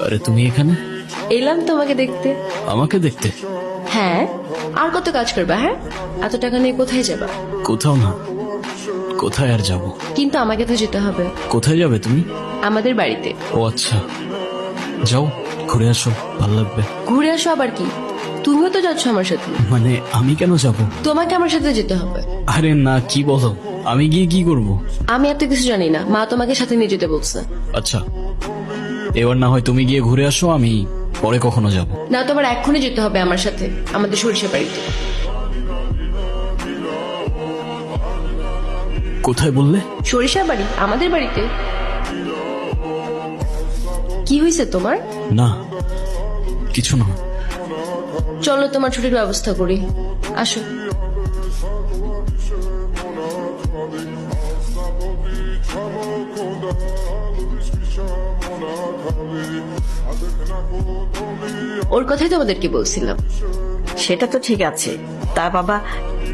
আরে তুমি এখানে? এলাম তোমাকে দেখতে। আমাকে দেখতে? হ্যাঁ, আর কত কাজ করবা? হ্যাঁ, এত টাকা নিয়ে কোথায় যাবা? কোথাও না। কোথায় আর যাব? কিন্তু আমাকে তো যেতে হবে। কোথায় যাবে তুমি? আমাদের বাড়িতে। ও আচ্ছা, যাও ঘুরে আসো, ভালো লাগবে। ঘুরে আসো আবার কি? তুমিও তো যাচ্ছ আমার সাথে। মানে আমি কেন যাব? তোমাকে আমার সাথে যেতে হবে। আরে না, কি বলো? আমি গিয়ে কি করব? আমি এত কিছু জানি না, মা তোমাকে সাথে নিয়ে যেতে বলছে। আচ্ছা, এবার না হয় তুমি গিয়ে ঘুরে আসো, আমি পরে কখনো যাব। না, তোমার এক্ষুনি যেতে হবে আমার সাথে আমাদের সরিষা বাড়িতে। কোথায় বললে? সরিষা বাড়ি, আমাদের বাড়িতে। কি হয়েছে তোমার? না, কিছু না। চলো তোমার ছুটির ব্যবস্থা করি, আসো। ওর কথাই তোমাদেরকে বলছিলাম। সেটা তো ঠিক আছে। তা বাবা,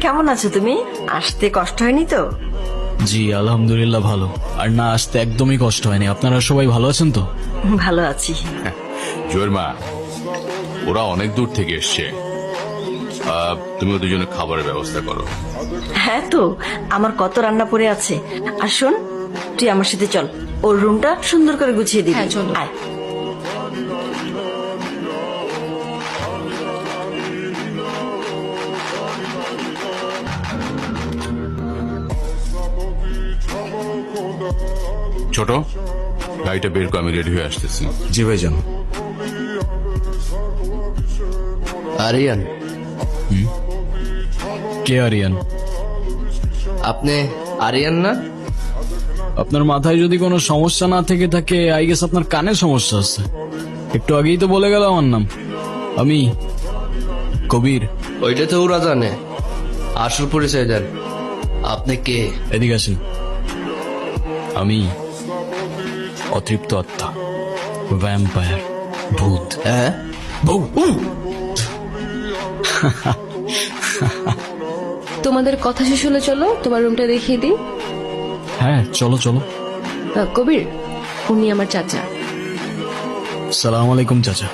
কেমন আছো তুমি? আসতে কষ্ট হয়নি তো? জি আলহামদুলিল্লাহ ভালো। আর না, আসতে একদমই কষ্ট হয়নি। আপনারা সবাই ভালো আছেন তো? ভালো আছি। জোয়ের মা, ওরা অনেক দূর থেকে এসছে। তুমি ওদের জন্য খাবারের ব্যবস্থা করো। হ্যাঁ তো, আমার কত রান্না পড়ে আছে। আর শোন, তুই আমার সাথে চল, ওর রুমটা সুন্দর করে গুছিয়ে দিবি। হ্যাঁ, চলো। আয়। ছোট, গাড়িটা বের করে আমি রেডি হয়ে আসতেছি। জি ভাইজান। আরিয়ান, কে আরিয়ান? আপনি আরিয়ান না? আপনার মাথায় যদি কোনো সমস্যা না থেকে থাকে, আই গেস আপনার কানে সমস্যা আছে। একটু আগেই তো বলে গেল আমার নাম। আমি কবির। ওইটা তো ওরা জানে, আসল পরিচয় দেন। আপনি কে? এদিকে আসেন। আমি অতৃপ্ত আত্মা, ভ্যাম্পায়ার, ভূত। হ্যাঁ, তোমাদের কথা শেষ হলে চলো তোমার রুমটা দেখিয়ে দিই। হ্যাঁ চলো চলো। কবির, উনি আমার চাচা। সালাম আলাইকুম চাচা।